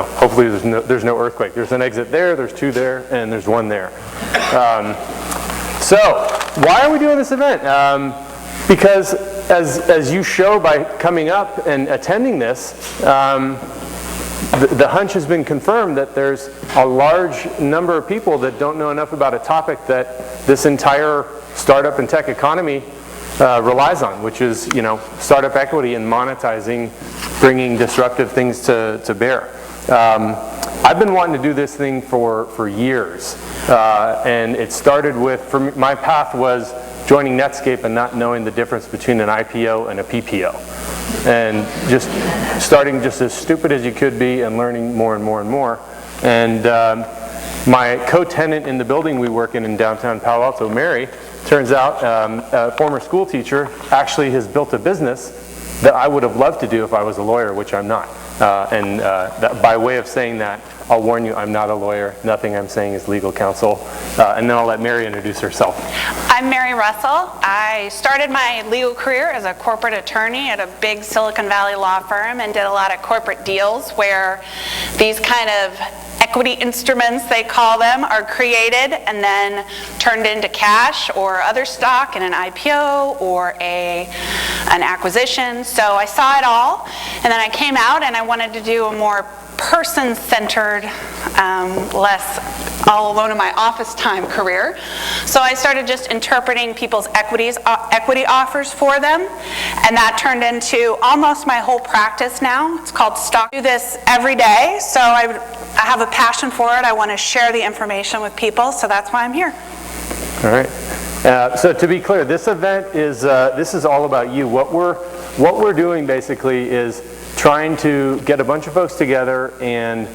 hopefully there's no earthquake. There's an exit there, there's two there, and there's one there. So why are we doing this event? Because as you show by coming up and attending this, the hunch has been confirmed that there's a large number of people that don't know enough about a topic that this entire startup and tech economy relies on, which is startup equity and monetizing, bringing disruptive things to bear. I've been wanting to do this thing for years, and it started with, my path was joining Netscape and not knowing the difference between an IPO and a PPO, and just starting just as stupid as you could be and learning more and more and more. And my co-tenant in the building we work in downtown Palo Alto, Mary, turns out a former school teacher actually has built a business that I would have loved to do if I was a lawyer, which I'm not. That, by way of saying that, I'll warn you, I'm not a lawyer. Nothing I'm saying is legal counsel. And then I'll let Mary introduce herself. I'm Mary Russell. I started my legal career as a corporate attorney at a big Silicon Valley law firm and did a lot of corporate deals where these kind of equity instruments, they call them, are created and then turned into cash or other stock in an IPO or an acquisition. So I saw it all, and then I came out and I wanted to do a more person-centered, less all alone in my office time career. So I started just interpreting people's equity offers for them, and that turned into almost my whole practice now. It's called stock. I do this every day, so I have a passion for it. I want to share the information with people, so that's why I'm here. All right. So to be clear, this event is this is all about you. What we're doing basically is trying to get a bunch of folks together and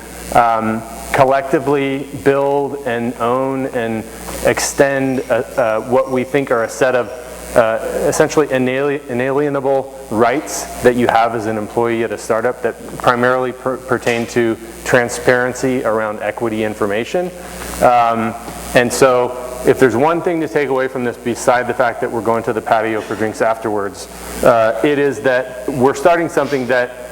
collectively build and own and extend what we think are a set of essentially inalienable rights that you have as an employee at a startup that primarily pertain to transparency around equity information. And so if there's one thing to take away from this beside the fact that we're going to the patio for drinks afterwards, it is that we're starting something that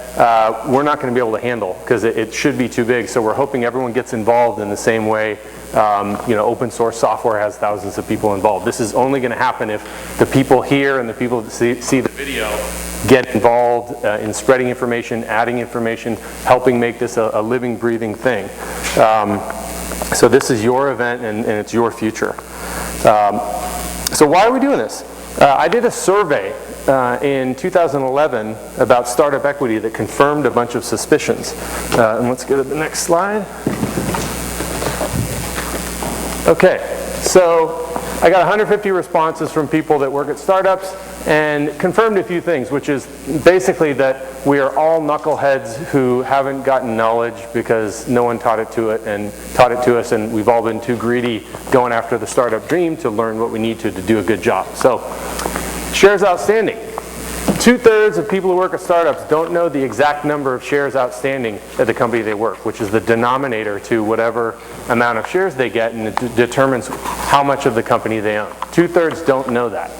we're not going to be able to handle because it should be too big. So we're hoping everyone gets involved in the same way open source software has thousands of people involved. This is only going to happen if the people here and the people that see the video get involved in spreading information, adding information, helping make this a living, breathing thing. So this is your event and it's your future. So why are we doing this? I did a survey in 2011 about startup equity that confirmed a bunch of suspicions. And let's go to the next slide. Okay, so I got 150 responses from people that work at startups and confirmed a few things, which is basically that we are all knuckleheads who haven't gotten knowledge because no one taught it to us, and we've all been too greedy going after the startup dream to learn what we need to do a good job. So, shares outstanding. 2/3 of people who work at startups don't know the exact number of shares outstanding at the company they work, which is the denominator to whatever amount of shares they get, and it determines how much of the company they own. 2/3 don't know that.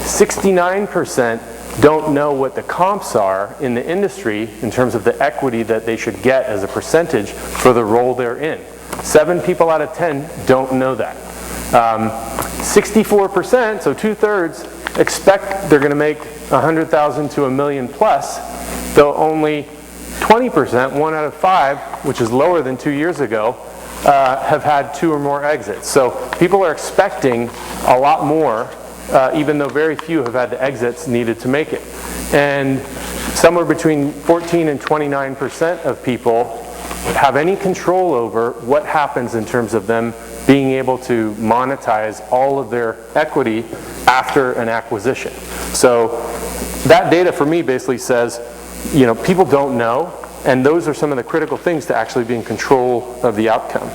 69% don't know what the comps are in the industry in terms of the equity that they should get as a percentage for the role they're in. 7 people out of 10 don't know that. 64%, so 2/3, expect they're going to make 100,000 to $1 million plus, though only 20%, 1 out of 5, which is lower than 2 years ago, have had 2 or more exits. So people are expecting a lot more, even though very few have had the exits needed to make it. And somewhere between 14 and 29% of people have any control over what happens in terms of them being able to monetize all of their equity after an acquisition. So that data for me basically says, people don't know, and those are some of the critical things to actually be in control of the outcome.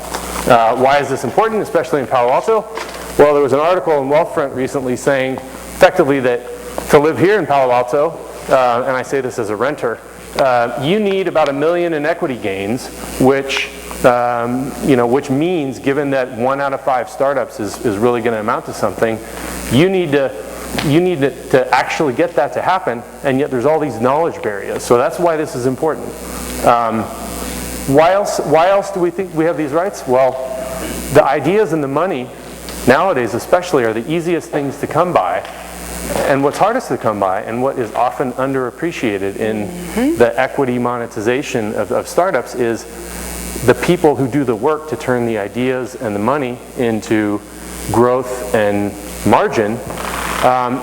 Why is this important, especially in Palo Alto? Well, there was an article in Wealthfront recently saying effectively that to live here in Palo Alto, and I say this as a renter, you need about $1 million in equity gains, which means, given that 1 out of 5 startups is really going to amount to something, you need to actually get that to happen, and yet there's all these knowledge barriers. So that's why this is important. Why else do we think we have these rights? Well, the ideas and the money, nowadays especially, are the easiest things to come by. And what's hardest to come by, and what is often underappreciated in the equity monetization of startups, is the people who do the work to turn the ideas and the money into growth and margin.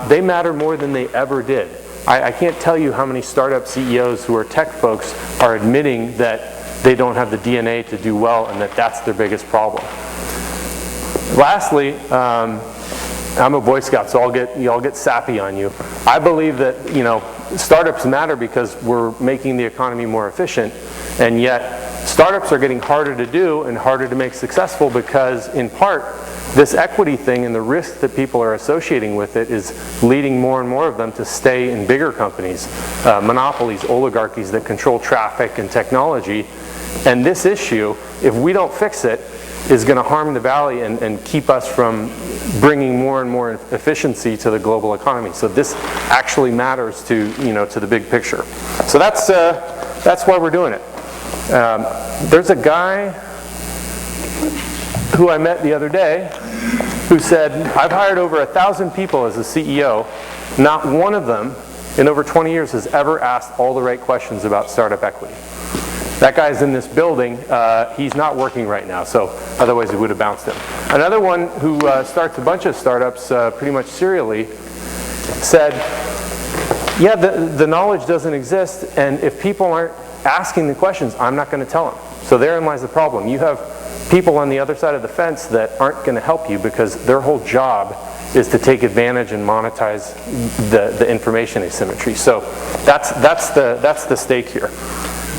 They matter more than they ever did. I can't tell you how many startup CEOs who are tech folks are admitting that they don't have the DNA to do well and that that's their biggest problem. Lastly, I'm a Boy Scout, so I'll get sappy on you. I believe that, startups matter because we're making the economy more efficient, and yet startups are getting harder to do and harder to make successful because, in part, this equity thing and the risk that people are associating with it is leading more and more of them to stay in bigger companies, monopolies, oligarchies that control traffic and technology. And this issue, if we don't fix it, is going to harm the Valley and keep us from bringing more and more efficiency to the global economy. So this actually matters to the big picture. So that's why we're doing it. There's a guy who I met the other day who said, I've hired over 1,000 people as a CEO. Not one of them in over 20 years has ever asked all the right questions about startup equity. That guy's in this building. He's not working right now, so otherwise we would have bounced him. Another one who starts a bunch of startups pretty much serially said, yeah, the knowledge doesn't exist, and if people aren't asking the questions, I'm not going to tell them. So therein lies the problem. You have people on the other side of the fence that aren't going to help you because their whole job is to take advantage and monetize the information asymmetry. So that's the stake here.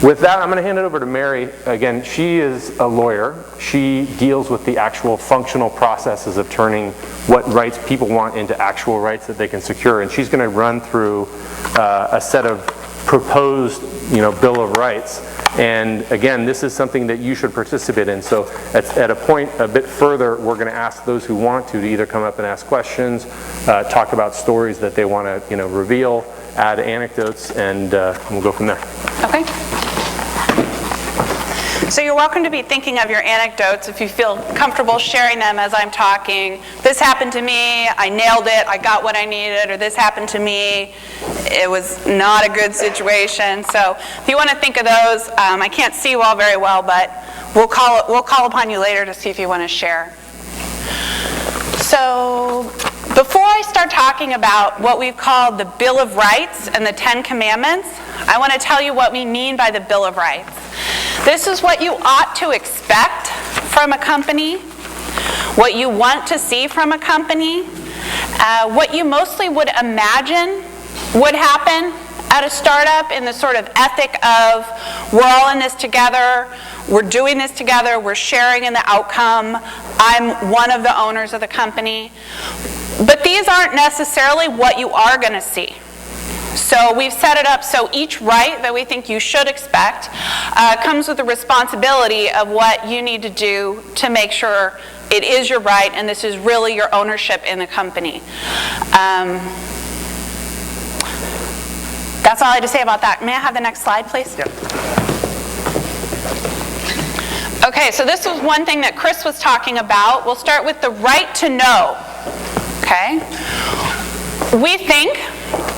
With that, I'm going to hand it over to Mary. Again, she is a lawyer. She deals with the actual functional processes of turning what rights people want into actual rights that they can secure. And she's going to run through a set of proposed, Bill of Rights. And again, this is something that you should participate in. So at a point a bit further, we're going to ask those who want to either come up and ask questions, talk about stories that they want to, reveal, add anecdotes, and we'll go from there. Okay. So you're welcome to be thinking of your anecdotes if you feel comfortable sharing them as I'm talking. This happened to me, I nailed it, I got what I needed, or this happened to me, it was not a good situation. So if you want to think of those, I can't see you all very well, but we'll call upon you later to see if you want to share. So before I start talking about what we've called the Bill of Rights and the 10 Commandments, I want to tell you what we mean by the Bill of Rights. This is what you ought to expect from a company, what you want to see from a company, what you mostly would imagine would happen at a startup in the sort of ethic of we're all in this together, we're doing this together, we're sharing in the outcome, I'm one of the owners of the company. But these aren't necessarily what you are going to see. So we've set it up so each right that we think you should expect comes with the responsibility of what you need to do to make sure it is your right and this is really your ownership in the company. That's all I had to say about that. May I have the next slide, please? Yep. Okay, so this was one thing that Chris was talking about. We'll start with the right to know. Okay? We think,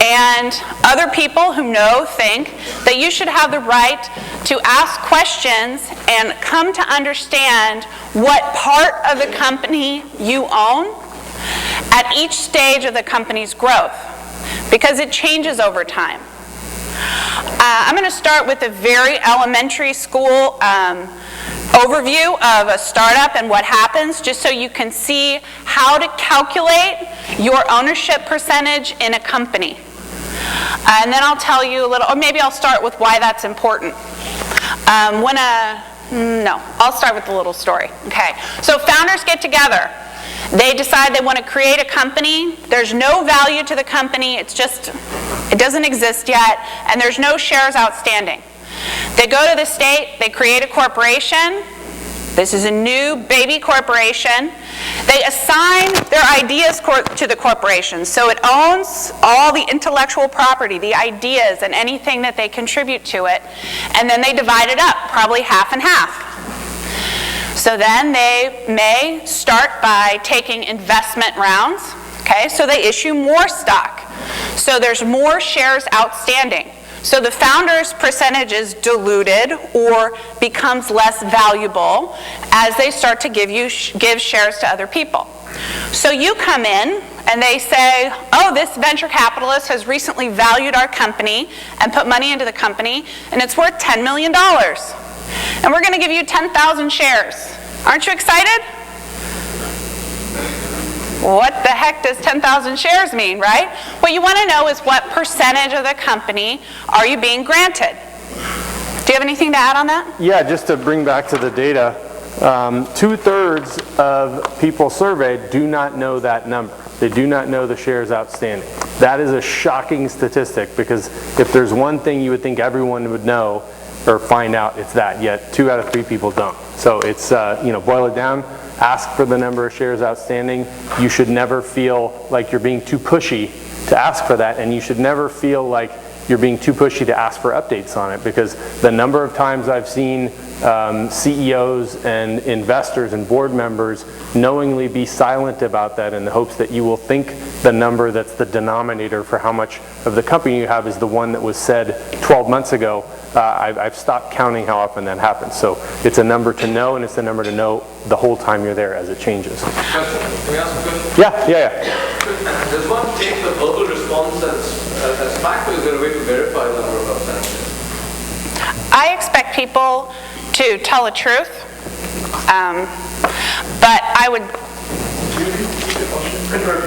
and other people who know think, that you should have the right to ask questions and come to understand what part of the company you own at each stage of the company's growth, because it changes over time. I'm going to start with a very elementary school overview of a startup and what happens, just so you can see how to calculate your ownership percentage in a company. And then I'll tell you a little, or maybe I'll start with why that's important. I'll start with a little story. Okay, so founders get together. They decide they want to create a company. There's no value to the company. It doesn't exist yet, and there's no shares outstanding. They go to the state, they create a corporation. This is a new baby corporation, They assign their ideas to the corporation, so it owns all the intellectual property, the ideas, and anything that they contribute to it, and then they divide it up, probably half and half. So then they may start by taking investment rounds, okay, so they issue more stock. So there's more shares outstanding. So the founder's percentage is diluted or becomes less valuable as they start to give shares to other people. So you come in and they say, oh, this venture capitalist has recently valued our company and put money into the company and it's worth $10 million. And we're going to give you 10,000 shares. Aren't you excited? What the heck does 10,000 shares mean, right? What you want to know is what percentage of the company are you being granted? Do you have anything to add on that? Yeah, just to bring back to the data, 2/3 of people surveyed do not know that number. They do not know the shares outstanding. That is a shocking statistic because if there's one thing you would think everyone would know or find out, it's that. Yet 2 out of 3 people don't. So it's, boil it down. Ask for the number of shares outstanding. You should never feel like you're being too pushy to ask for that, and you should never feel like you're being too pushy to ask for updates on it, because the number of times I've seen CEOs and investors and board members knowingly be silent about that in the hopes that you will think the number that's the denominator for how much of the company you have is the one that was said 12 months ago. I've stopped counting how often that happens. So it's a number to know, and it's a number to know the whole time you're there as it changes. Can we ask a question? Yeah. Does one take the verbal response as fact, or is there a way to verify the number of outstanding? I expect people to tell the truth, but I would...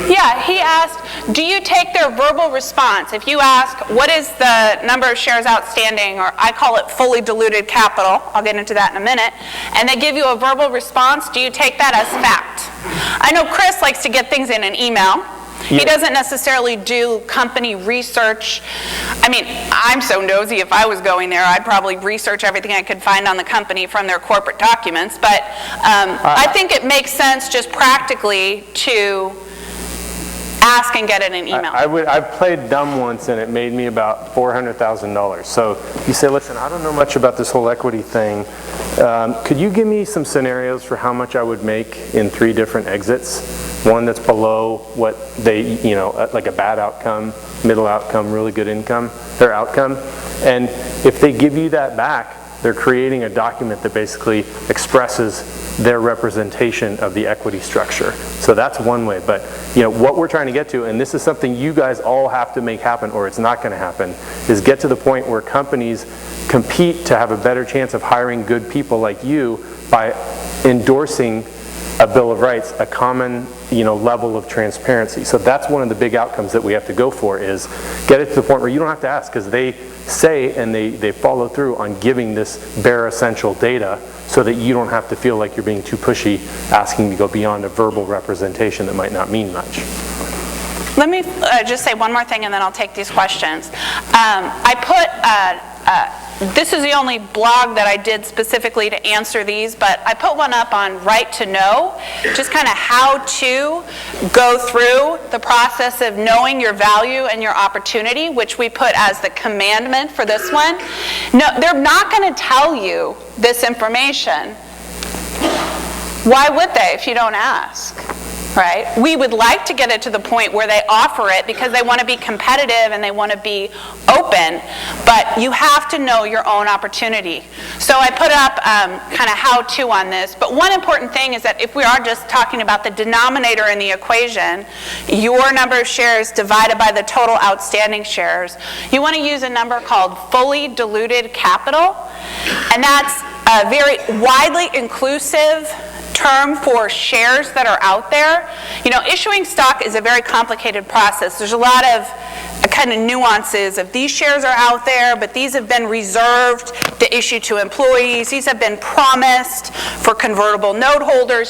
Yeah, he asked, do you take their verbal response? If you ask, what is the number of shares outstanding, or I call it fully diluted capital, I'll get into that in a minute, and they give you a verbal response, do you take that as fact? I know Chris likes to get things in an email. He doesn't necessarily do company research. I mean, I'm so nosy, if I was going there, I'd probably research everything I could find on the company from their corporate documents, but I think it makes sense just practically to ask and get it in an email. I've played dumb once and it made me about $400,000. So you say, listen, I don't know much about this whole equity thing. Could you give me some scenarios for how much I would make in 3 different exits? One that's below what they, like a bad outcome, middle outcome, really good income, their outcome. And if they give you that back, they're creating a document that basically expresses their representation of the equity structure. So that's one way. But what we're trying to get to, and this is something you guys all have to make happen or it's not going to happen, is get to the point where companies compete to have a better chance of hiring good people like you by endorsing a Bill of Rights, a common level of transparency. So that's one of the big outcomes that we have to go for, is get it to the point where you don't have to ask, because they say and they follow through on giving this bare essential data so that you don't have to feel like you're being too pushy asking to go beyond a verbal representation that might not mean much. Let me just say one more thing and then I'll take these questions. I put this is the only blog that I did specifically to answer these, but I put one up on Right to Know, just kind of how to go through the process of knowing your value and your opportunity, which we put as the commandment for this one. No, they're not going to tell you this information. Why would they if you don't ask? Right? We would like to get it to the point where they offer it because they want to be competitive and they want to be open, but you have to know your own opportunity. So I put up kind of how-to on this, but one important thing is that if we are just talking about the denominator in the equation, your number of shares divided by the total outstanding shares, you want to use a number called fully diluted capital, and that's a very widely inclusive term for shares that are out there. Issuing stock is a very complicated process. There's a lot of kind of nuances of these shares are out there, but these have been reserved to issue to employees. These have been promised for convertible note holders,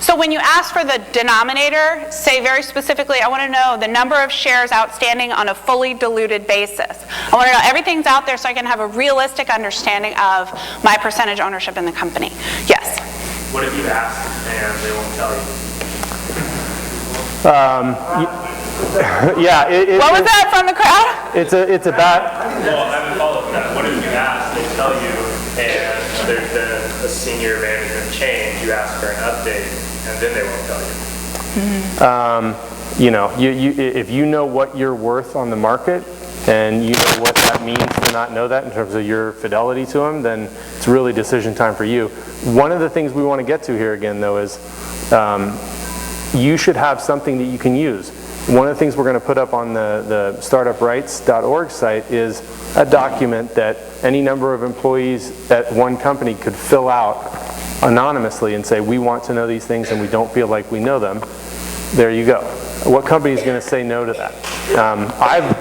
So when you ask for the denominator, say very specifically, I want to know the number of shares outstanding on a fully diluted basis. I want to know everything's out there so I can have a realistic understanding of my percentage ownership in the company. Yes? What if you ask and they won't tell you? Yeah. What was that from the crowd? It's a bad. Well, I would follow up with that. What if you ask, they tell you, and there's been a senior management change, you ask for an update, and then they won't tell you? You know, if you know what you're worth on the market, and you know what that means to not know that in terms of your fidelity to them, then it's really decision time for you. One of the things we want to get to here again, though, is you should have something that you can use. One of the things we're going to put up on the startuprights.org site is a document that any number of employees at one company could fill out anonymously and say, we want to know these things and we don't feel like we know them. There you go. What company is going to say no to that?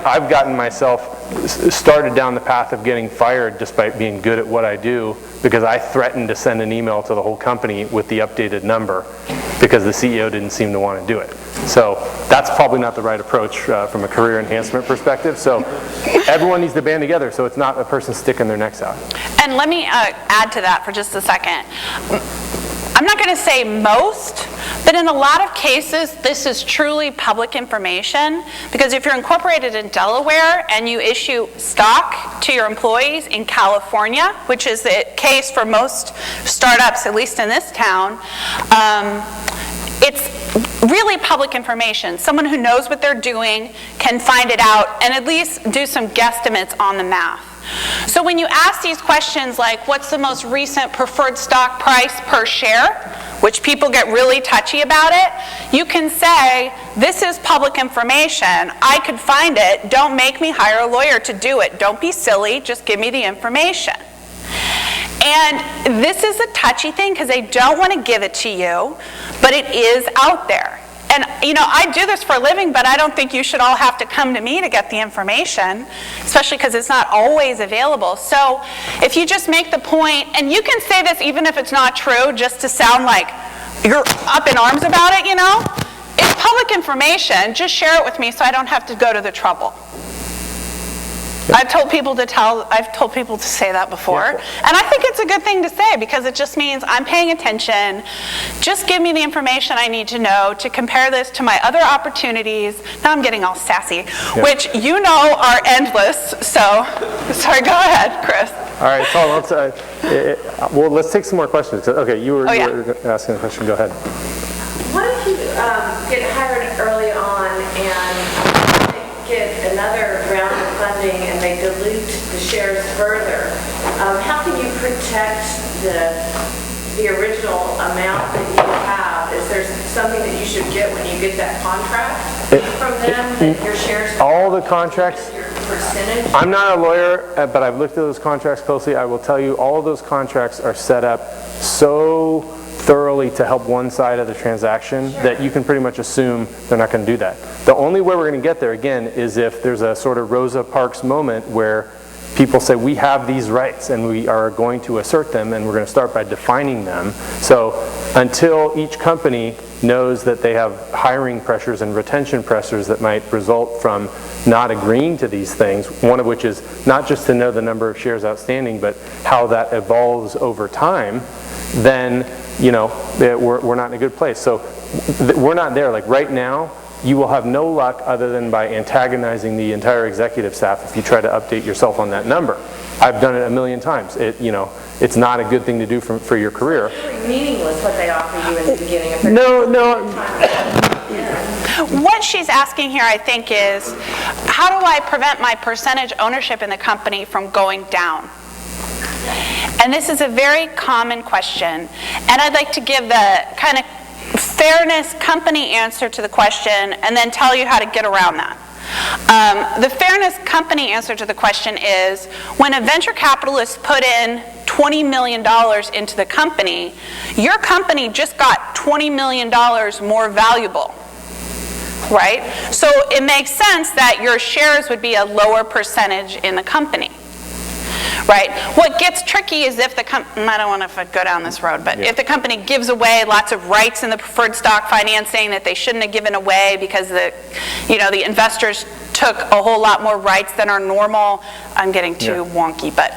I've gotten myself started down the path of getting fired despite being good at what I do because I threatened to send an email to the whole company with the updated number because the CEO didn't seem to want to do it. So that's probably not the right approach from a career enhancement perspective. So everyone needs to band together so it's not a person sticking their necks out. And let me add to that for just a second. I'm not going to say most, but in a lot of cases, this is truly public information because if you're incorporated in Delaware and you issue stock to your employees in California, which is the case for most startups, at least in this town, it's really public information. Someone who knows what they're doing can find it out and at least do some guesstimates on the math. So when you ask these questions like, what's the most recent preferred stock price per share, which people get really touchy about it, you can say, this is public information. I could find it. Don't make me hire a lawyer to do it. Don't be silly. Just give me the information. And this is a touchy thing because they don't want to give it to you, but it is out there. And, you know, I do this for a living, but I don't think you should all have to come to me to get the information, especially because it's not always available. So if you just make the point, and you can say this even if it's not true, just to sound like you're up in arms about it, you know, it's public information. Just share it with me so I don't have to go to the trouble. I've told people to say that before, and I think it's a good thing to say because it just means I'm paying attention. Just give me the information I need to know to compare this to my other opportunities. Now I'm getting all sassy, which you know are endless. So, sorry, go ahead, Chris. All right, so let's take some more questions. Okay, you were asking a question. Go ahead. What if you get hired early on and get another round of funding and they dilute the shares further? How can you protect the original amount that you have? Is there something that you should get when you get that contract from them that your shares? All the contracts. Your percentage? I'm not a lawyer, but I've looked at those contracts closely. I will tell you, all of those contracts are set up so thoroughly to help one side of the transaction that you can pretty much assume they're not going to do that. The only way we're going to get there, again, is if there's a sort of Rosa Parks moment where people say, we have these rights and we are going to assert them, and we're going to start by defining them. So until each company knows that they have hiring pressures and retention pressures that might result from not agreeing to these things, one of which is not just to know the number of shares outstanding, but how that evolves over time, then you know, we're not in a good place. So we're not there. Like right now, you will have no luck other than by antagonizing the entire executive staff if you try to update yourself on that number. I've done it a million times. It's not a good thing to do for your career. It's really meaningless what they offer you in the beginning. No. What she's asking here, I think, is how do I prevent my percentage ownership in the company from going down? And this is a very common question, and I'd like to give the kind of fairness company answer to the question and then tell you how to get around that. The fairness company answer to the question is, when a venture capitalist put in $20 million into the company, your company just got $20 million more valuable, right? So it makes sense that your shares would be a lower percentage in the company. Right. What gets tricky is if the I don't want to go down this road, but if the company gives away lots of rights in the preferred stock financing that they shouldn't have given away because the investors took a whole lot more rights than are normal. I'm getting too wonky, but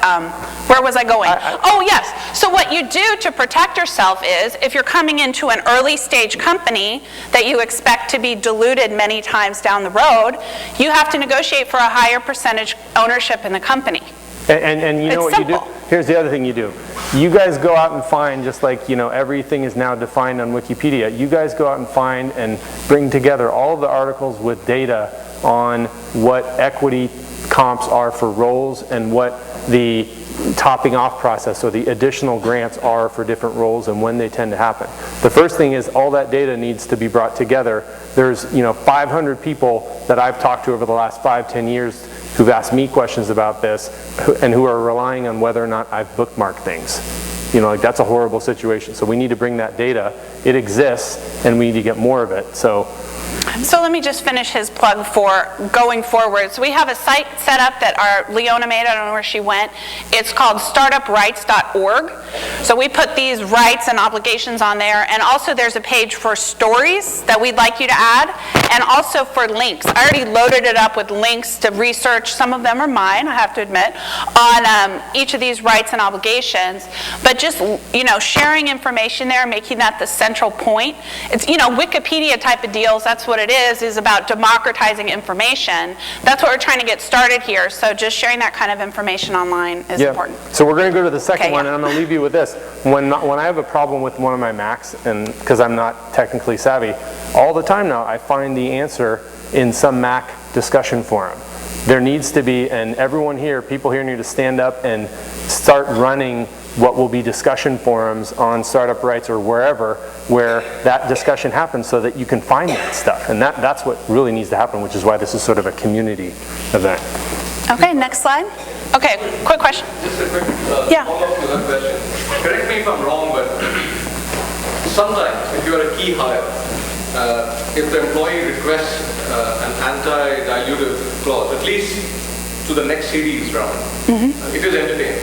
where was I going? Oh, yes. So what you do to protect yourself is, if you're coming into an early stage company that you expect to be diluted many times down the road, you have to negotiate for a higher percentage ownership in the company. And you know what you do? Here's the other thing you do. You guys go out and find, just like everything is now defined on Wikipedia, you guys go out and find and bring together all of the articles with data on what equity comps are for roles and what the topping off process or the additional grants are for different roles and when they tend to happen. The first thing is all that data needs to be brought together. There's 500 people that I've talked to over the last 5-10 years who've asked me questions about this and who are relying on whether or not I've bookmarked things. That's a horrible situation. So we need to bring that data. It exists and we need to get more of it. So let me just finish his plug for going forward. So we have a site set up that our Leona made. I don't know where she went. It's called startuprights.org. So we put these rights and obligations on there. And also there's a page for stories that we'd like you to add, and also for links. I already loaded it up with links to research. Some of them are mine, I have to admit, on each of these rights and obligations. But just sharing information there, making that the central point. It's Wikipedia type of deals. That's what it is about democratizing information. That's what we're trying to get started here. So just sharing that kind of information online is important. So we're going to go to the second one, and I'm going to leave you with this. When I have a problem with one of my Macs, and because I'm not technically savvy, all the time now I find the answer in some Mac discussion forum. There needs to be, and everyone here, people here need to stand up and start running what will be discussion forums on Startup Rights or wherever, where that discussion happens so that you can find that stuff. And that's what really needs to happen, which is why this is sort of a community event. Okay, next slide. Okay, quick question. Just a quick Yeah. follow-up to that question. Correct me if I'm wrong, but sometimes if you're a key hire, if the employee requests an anti-dilutive clause, at least to the next series round, it is entertained.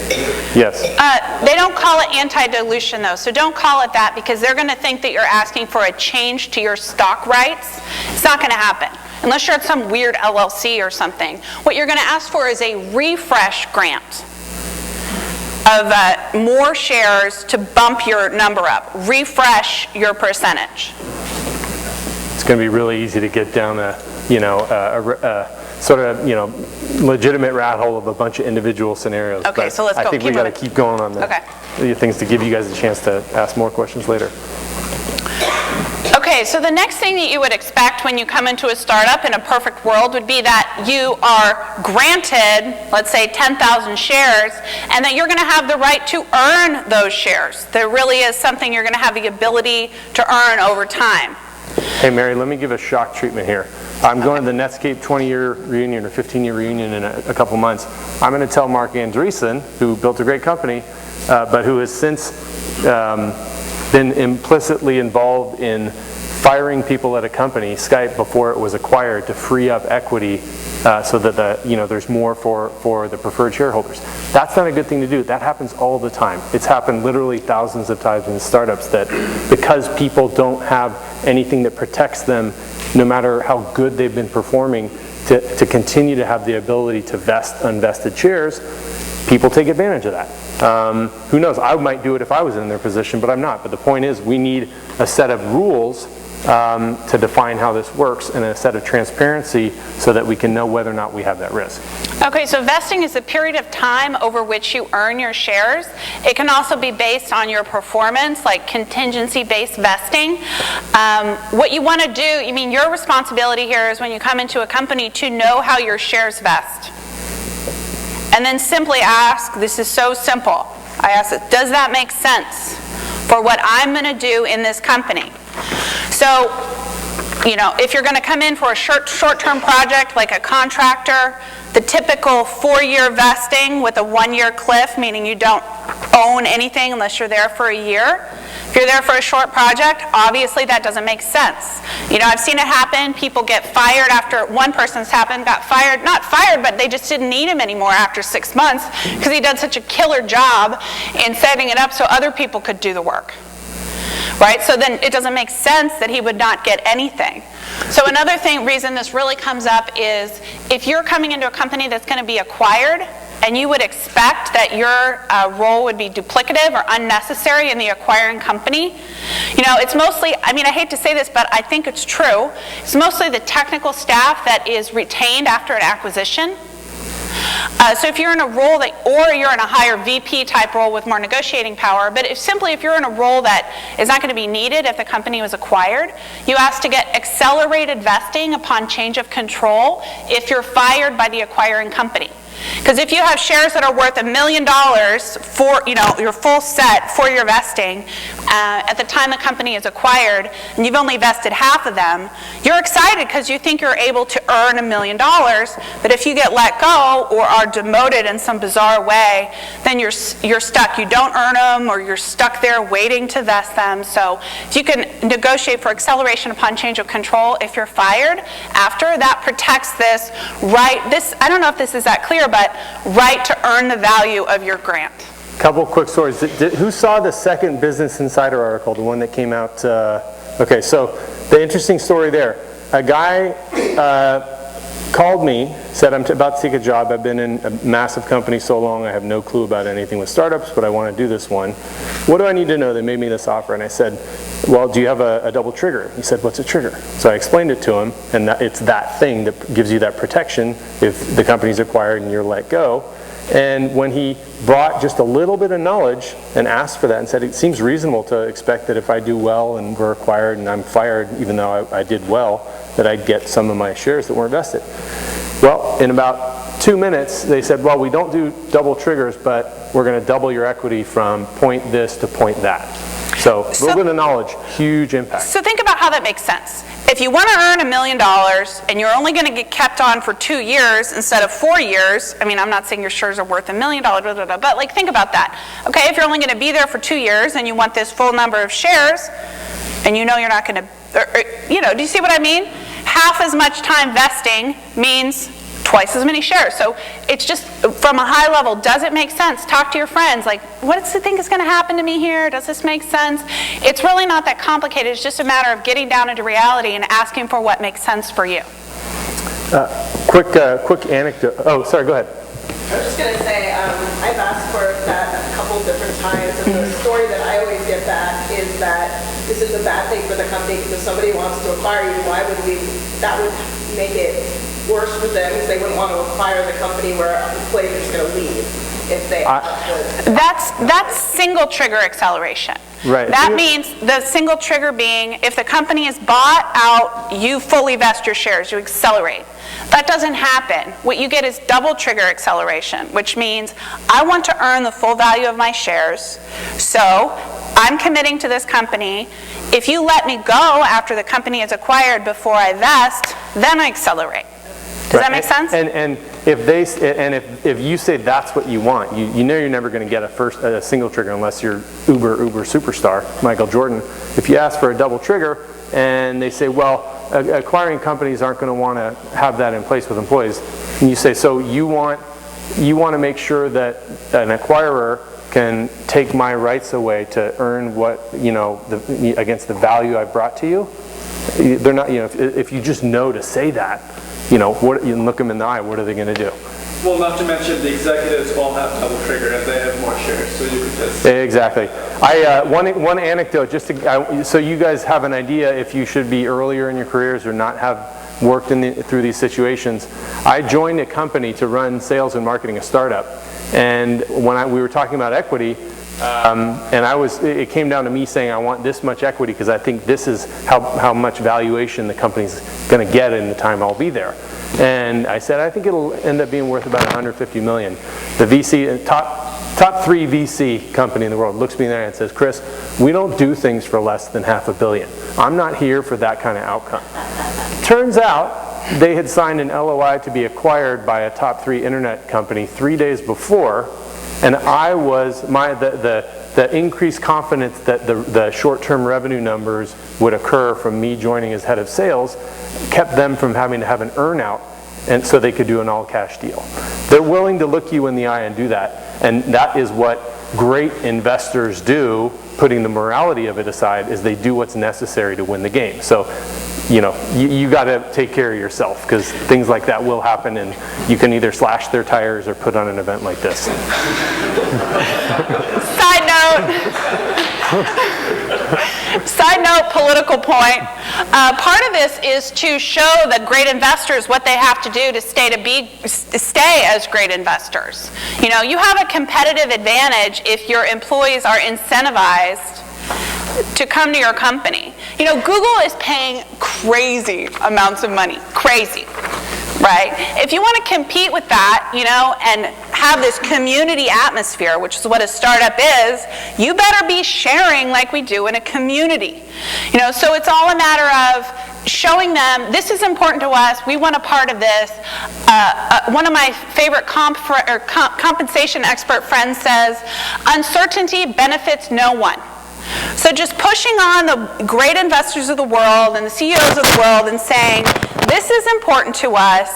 Yes. They don't call it anti-dilution though, so don't call it that, because they're going to think that you're asking for a change to your stock rights. It's not going to happen unless you're at some weird LLC or something. What you're going to ask for is a refresh grant of more shares to bump your number up, refresh your percentage. It's going to be really easy to get down a sort of legitimate rat hole of a bunch of individual scenarios. Okay, but so let's go. I think we got to keep going on the things to give you guys a chance to ask more questions later. Okay, so the next thing that you would expect when you come into a startup in a perfect world would be that you are granted, let's say, 10,000 shares, and that you're going to have the right to earn those shares. There really is something you're going to have the ability to earn over time. Hey, Mary, let me give a shock treatment here. I'm going to the Netscape 20-year reunion or 15-year reunion in a couple months. I'm going to tell Mark Andreessen, who built a great company, but who has since been implicitly involved in firing people at a company, Skype, before it was acquired, to free up equity so that there's more for the preferred shareholders. That's not a good thing to do. That happens all the time. It's happened literally thousands of times in startups, that because people don't have anything that protects them, no matter how good they've been performing, to continue to have the ability to vest unvested shares, people take advantage of that. Who knows? I might do it if I was in their position, but I'm not. But the point is, we need a set of rules to define how this works, and a set of transparency so that we can know whether or not we have that risk. Okay, so vesting is a period of time over which you earn your shares. It can also be based on your performance, like contingency-based vesting. What you want to do, your responsibility here is when you come into a company to know how your shares vest. And then simply ask, this is so simple, I ask it, does that make sense for what I'm going to do in this company? So, if you're going to come in for a short-term project like a contractor, the typical 4-year vesting with a 1-year cliff, meaning you don't own anything unless you're there for a year, If you're there for a short project, obviously that doesn't make sense. You know, I've seen it happen. People get fired after, one person's happened, got fired, not fired, but they just didn't need him anymore after 6 months because he did such a killer job in setting it up so other people could do the work. Right? So then it doesn't make sense that he would not get anything. So another reason this really comes up is if you're coming into a company that's going to be acquired, and you would expect that your role would be duplicative or unnecessary in the acquiring company. You know, it's mostly, I mean, I hate to say this, but I think it's true. It's mostly the technical staff that is retained after an acquisition. So if you're in a role that, or you're in a higher VP type role with more negotiating power, but if you're in a role that is not going to be needed if the company was acquired, you ask to get accelerated vesting upon change of control if you're fired by the acquiring company. Because if you have shares that are worth $1 million for, you know, your full set for your vesting, at the time the company is acquired, and you've only vested half of them, you're excited because you think you're able to earn $1 million, but if you get let go or are demoted in some bizarre way, then you're stuck. You don't earn them, or you're stuck there waiting to vest them. So if you can negotiate for acceleration upon change of control if you're fired after, that protects this right. I don't know if this is that clear, but right to earn the value of your grant. Couple quick stories. Who saw the second Business Insider article, the one that came out? Okay, so the interesting story there. A guy called me, said, I'm about to take a job. I've been in a massive company so long, I have no clue about anything with startups, but I want to do this one. What do I need to know? They made me this offer. And I said, well, do you have a double trigger? He said, what's a trigger? So I explained it to him, and it's that thing that gives you that protection if the company's acquired and you're let go. And when he brought just a little bit of knowledge and asked for that and said, it seems reasonable to expect that if I do well and we're acquired and I'm fired, even though I did well, that I'd get some of my shares that weren't vested. Well, in about 2 minutes, they said, well, we don't do double triggers, but we're going to double your equity from point this to point that. So a little bit of knowledge, huge impact. So think about how that makes sense. If you want to earn $1 million and you're only going to get kept on for 2 years instead of 4 years, I mean, I'm not saying your shares are worth $1 million, but like think about that. Okay, if you're only going to be there for 2 years and you want this full number of shares, and you know you're not going to, you know, do you see what I mean? Half as much time vesting means twice as many shares. So it's just from a high level, does it make sense? Talk to your friends, like, what do you think is going to happen to me here? Does this make sense? It's really not that complicated. It's just a matter of getting down into reality and asking for what makes sense for you. Quick anecdote. Oh, sorry, go ahead. I was just going to say, I've asked for that a couple different times, and the story that I always get back is that this is a bad thing for the company because if somebody wants to acquire you, why would we, that would make it worse for them because they wouldn't want to acquire the company where employees are just going to leave if they That's single trigger acceleration. Right. That means the single trigger being if the company is bought out, you fully vest your shares, you accelerate. That doesn't happen. What you get is double trigger acceleration, which means I want to earn the full value of my shares, so I'm committing to this company. If you let me go after the company is acquired before I vest, then I accelerate. Does that make sense? And if you say that's what you want, you know you're never going to get a single trigger unless you're uber superstar, Michael Jordan. If you ask for a double trigger and they say, well, acquiring companies aren't going to want to have that in place with employees, and you say, so you want to make sure that an acquirer can take my rights away to earn what, you know, against the value I brought to you. They're not, you know, if you just know to say that, you know, you look them in the eye, what are they going to do? Well, not to mention the executives all have double trigger and they have more shares, so you could just... Exactly. One anecdote, just to, so you guys have an idea if you should be earlier in your careers or not have worked through these situations. I joined a company to run sales and marketing, a startup, and when we were talking about equity, and it came down to me saying I want this much equity because I think this is how much valuation the company's going to get in the time I'll be there. And I said I think it'll end up being worth about $150 million. The VC, top 3 VC company in the world looks me in the eye and says, Chris, we don't do things for less than $500 million. I'm not here for that kind of outcome. Turns out they had signed an LOI to be acquired by a top 3 internet company 3 days before, And I was, the increased confidence that the short-term revenue numbers would occur from me joining as head of sales kept them from having to have an earn-out, and so they could do an all-cash deal. They're willing to look you in the eye and do that, and that is what great investors do, putting the morality of it aside, is they do what's necessary to win the game. So, you got to take care of yourself, because things like that will happen, and you can either slash their tires or put on an event like this. Side note, political point. Part of this is to show the great investors what they have to do to stay as great investors. You have a competitive advantage if your employees are incentivized to come to your company. Google is paying crazy amounts of money, crazy. Right? If you want to compete with that, and have this community atmosphere, which is what a startup is, you better be sharing like we do in a community. So it's all a matter of showing them, this is important to us, we want a part of this. One of my favorite compensation expert friends says, uncertainty benefits no one. So just pushing on the great investors of the world and the CEOs of the world and saying, this is important to us,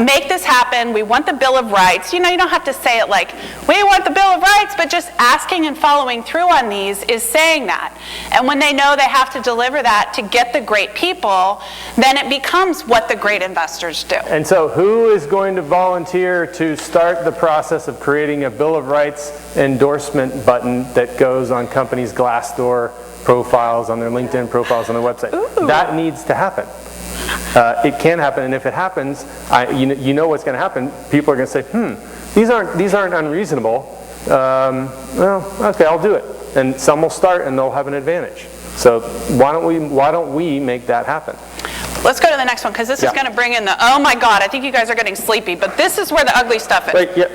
make this happen, we want the Bill of Rights. You don't have to say it like, we want the Bill of Rights, but just asking and following through on these is saying that. And when they know they have to deliver that to get the great people, then it becomes what the great investors do. And so who is going to volunteer to start the process of creating a Bill of Rights endorsement button that goes on companies' Glassdoor profiles, on their LinkedIn profiles, on their website? Ooh. That needs to happen. It can happen, and if it happens, you know what's going to happen. People are going to say, these aren't unreasonable. Well, okay, I'll do it. And some will start, and they'll have an advantage. So why don't we make that happen? Let's go to the next one, because this is going to bring in the, oh my God, I think you guys are getting sleepy, but this is where the ugly stuff is. Wait, yeah.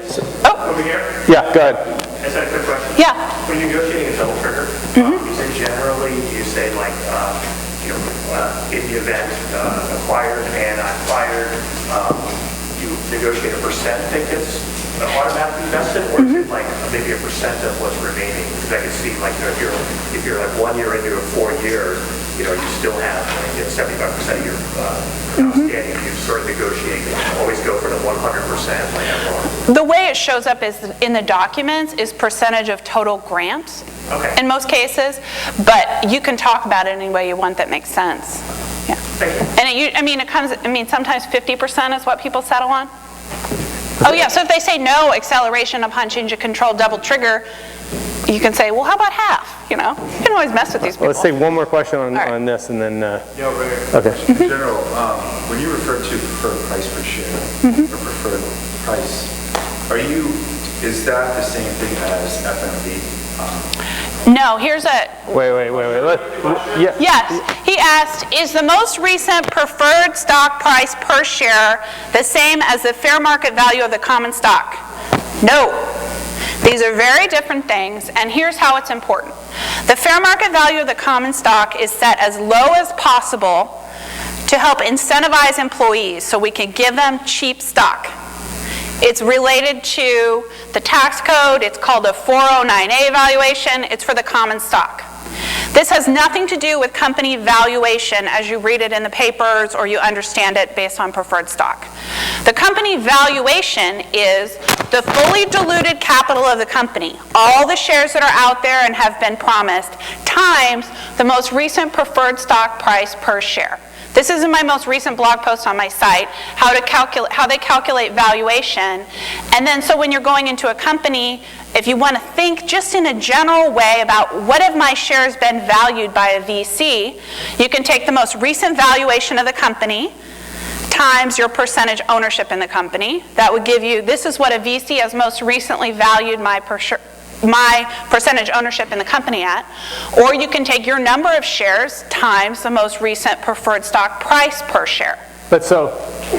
Over here? Yeah, go ahead. Is that a quick question? Yeah. When you're negotiating a double trigger, you say generally, you say like, in the event acquired and unacquired, you negotiate a percent that gets automatically vested, or is it like maybe a percent of what's remaining? Because I can see like if you're like 1 year into 4 years, you still have 75% of your outstanding. You sort of negotiate, always go for the 100%. The way it shows up is in the documents is percentage of total grants. Okay. In most cases, but you can talk about it any way you want that makes sense. Yeah. Thank you. And sometimes 50% is what people settle on. Oh yeah, so if they say no acceleration upon change of control double trigger, you can say, well, how about half? You can always mess with these people. Well, let's take one more question on this, and then. Okay. In general, when you refer to preferred price per share or preferred price, is that the same thing as FMV? No, here's a... Wait. Yeah. Yes, he asked, is the most recent preferred stock price per share the same as the fair market value of the common stock? No. These are very different things, and here's how it's important. The fair market value of the common stock is set as low as possible to help incentivize employees so we can give them cheap stock. It's related to the tax code. It's called a 409A valuation. It's for the common stock. This has nothing to do with company valuation as you read it in the papers or you understand it based on preferred stock. The company valuation is the fully diluted capital of the company, all the shares that are out there and have been promised, times the most recent preferred stock price per share. This is in my most recent blog post on my site, how they calculate valuation. And then so when you're going into a company, if you want to think just in a general way about what have my shares been valued by a VC, you can take the most recent valuation of the company times your percentage ownership in the company. That would give you, this is what a VC has most recently valued my percentage ownership in the company at, or you can take your number of shares times the most recent preferred stock price per share. But so,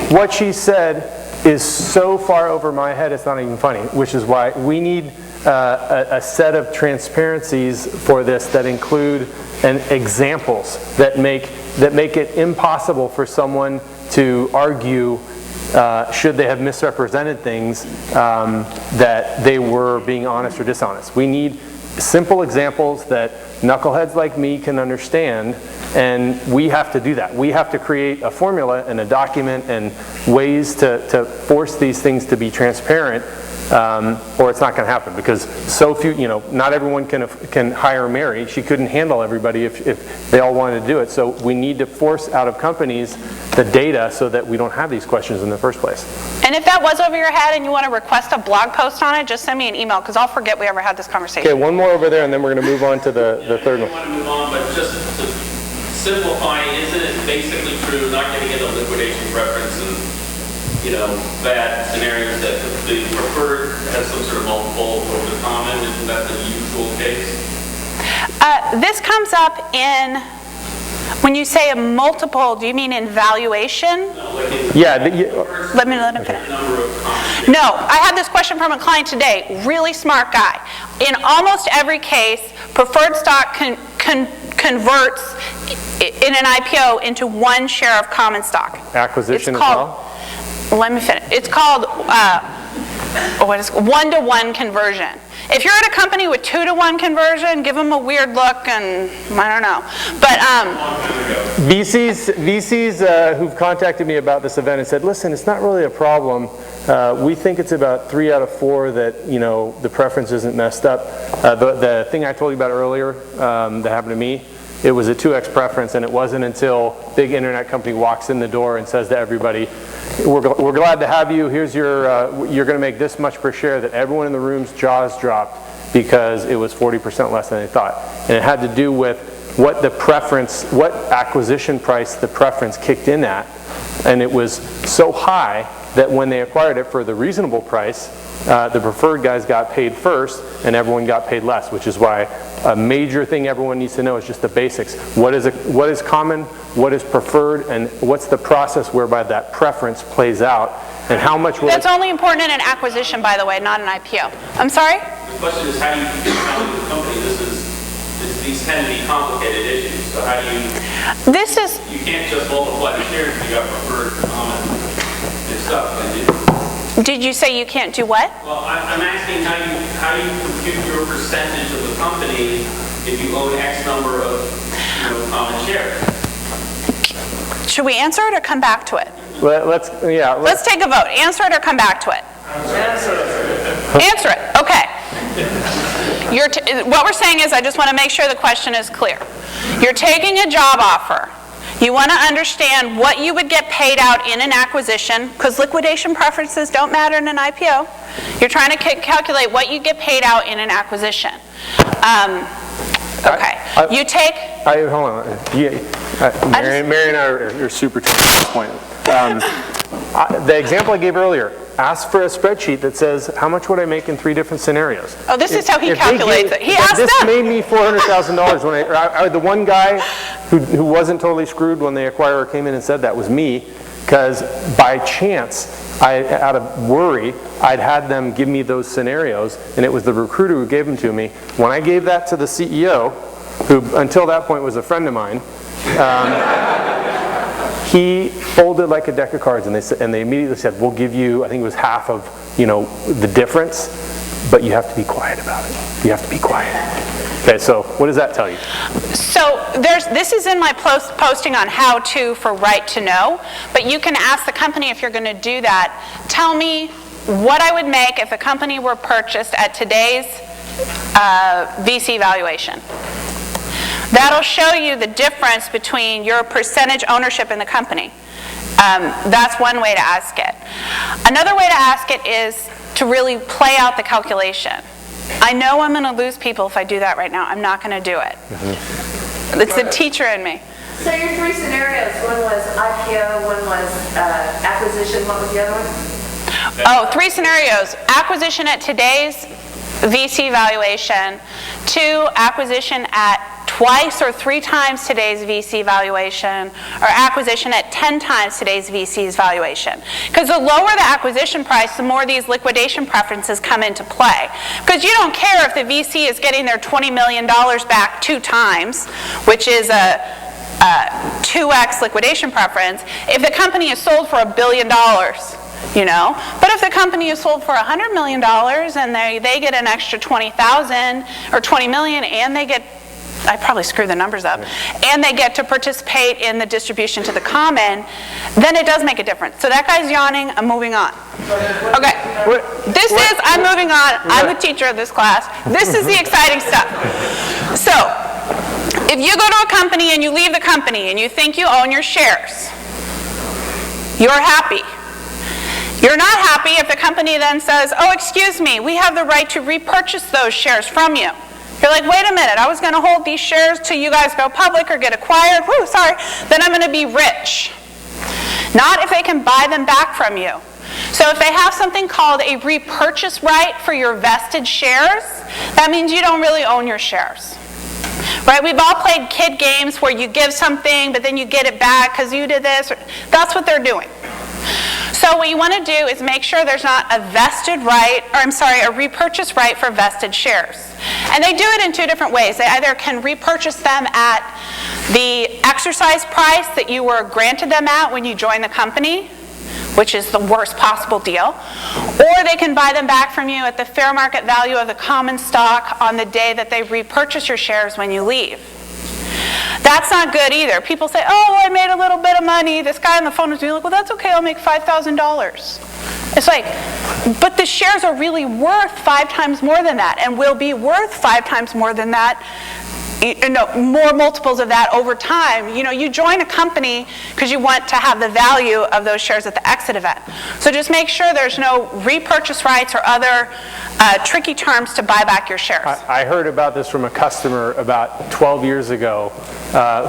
what she said is so far over my head it's not even funny, which is why we need a set of transparencies for this that include examples that make it impossible for someone to argue should they have misrepresented things, that they were being honest or dishonest. We need simple examples that knuckleheads like me can understand, and we have to do that. We have to create a formula and a document and ways to force these things to be transparent, or it's not going to happen, because so few, not everyone can hire Mary. She couldn't handle everybody if they all wanted to do it. So we need to force out of companies the data so that we don't have these questions in the first place. And if that was over your head and you want to request a blog post on it, just send me an email, because I'll forget we ever had this conversation. Okay, one more over there, and then we're going to move on to the third one. I want to move on, but just to simplify, isn't it basically true, not getting into liquidation preference and bad scenarios, that the preferred has some sort of multiple over the common? Isn't that the usual case? This comes up in, when you say a multiple, do you mean in valuation? No, like in Yeah. Let him finish. number of common. No, I had this question from a client today, really smart guy. In almost every case, preferred stock converts in an IPO into one share of common stock. Acquisition It's called, let me finish. It's called one-to-one conversion. If you're at a company with 2-to-1 conversion, give them a weird look, and I don't know. But VCs who've contacted me about this event and said, listen, it's not really a problem. We think it's about 3 out of 4 that the preference isn't messed up. The thing I told you about earlier that happened to me, it was a 2x preference, and it wasn't until big internet company walks in the door and says to everybody, we're glad to have you. Here's your, you're going to make this much per share, that everyone in the room's jaws dropped because it was 40% less than they thought. And it had to do with what the preference, what acquisition price the preference kicked in at. And it was so high that when they acquired it for the reasonable price, the preferred guys got paid first and everyone got paid less, which is why a major thing everyone needs to know is just the basics. What is common, what is preferred, and what's the process whereby that preference plays out, and how much will that's only important in an acquisition, by the way, not an IPO. I'm sorry? The question is, how do you tell the company these tend to be complicated issues, so how do you, you can't just multiply the shares if you got preferred, common, and stuff, can you? Did you say you can't do what? Well, I'm asking how you compute your percentage of the company if you own X number of common shares. Should we answer it or come back to it? let's take a vote. Answer it or come back to it? Answer it. Okay. What we're saying is, I just want to make sure the question is clear. You're taking a job offer. You want to understand what you would get paid out in an acquisition, because liquidation preferences don't matter in an IPO. You're trying to calculate what you get paid out in an acquisition. Okay. Hold on. Mary and I are super tuned at this point. The example I gave earlier, ask for a spreadsheet that says, how much would I make in 3 different scenarios? Oh, this is how he calculates it. He asked this them. This made me $400,000 when the one guy who wasn't totally screwed when the acquirer came in and said that was me, because by chance, out of worry, I'd had them give me those scenarios, and it was the recruiter who gave them to me. When I gave that to the CEO, who until that point was a friend of mine, he folded like a deck of cards, and they immediately said, we'll give you, I think it was half of the difference, but you have to be quiet about it. You have to be quiet. Okay, so what does that tell you? So this is in my posting on how to for right to know, but you can ask the company if you're going to do that. Tell me what I would make if the company were purchased at today's VC valuation. That'll show you the difference between your percentage ownership in the company. That's one way to ask it. Another way to ask it is to really play out the calculation. I know I'm going to lose people if I do that right now. I'm not going to do it. Mm-hmm. It's the teacher in me. So your 3 scenarios, one was IPO, one was acquisition, what was the other one? Oh, 3 scenarios. Acquisition at today's VC valuation, 2, acquisition at twice or 3 times today's VC valuation, or acquisition at 10 times today's VC's valuation. Because the lower the acquisition price, the more these liquidation preferences come into play. Because you don't care if the VC is getting their $20 million back 2 times, which is a 2x liquidation preference. If the company is sold for $1 billion, you know? But if the company is sold for $100 million and they get an extra 20,000 or 20 million and they get, I probably screwed the numbers up, and they get to participate in the distribution to the common, then it does make a difference. So that guy's yawning, I'm moving on. Okay, I'm moving on, I'm the teacher of this class. This is the exciting stuff. So, if you go to a company and you leave the company and you think you own your shares, you're happy. You're not happy if the company then says, oh, excuse me, we have the right to repurchase those shares from you. You're like, wait a minute, I was going to hold these shares till you guys go public or get acquired. Whoo, sorry. Then I'm going to be rich. Not if they can buy them back from you. So if they have something called a repurchase right for your vested shares, that means you don't really own your shares. Right? We've all played kid games where you give something, but then you get it back because you did this. That's what they're doing. So what you want to do is make sure there's not a vested right, or I'm sorry, a repurchase right for vested shares. And they do it in two different ways. They either can repurchase them at the exercise price that you were granted them at when you joined the company, which is the worst possible deal, or they can buy them back from you at the fair market value of the common stock on the day that they repurchase your shares when you leave. That's not good either. People say, oh, I made a little bit of money. This guy on the phone was like, well, that's okay, I'll make $5,000. It's like, but the shares are really worth 5 times more than that and will be worth 5 times more than that, you know, more multiples of that over time. You know, you join a company because you want to have the value of those shares at the exit event. So just make sure there's no repurchase rights or other tricky terms to buy back your shares. I heard about this from a customer about 12 years ago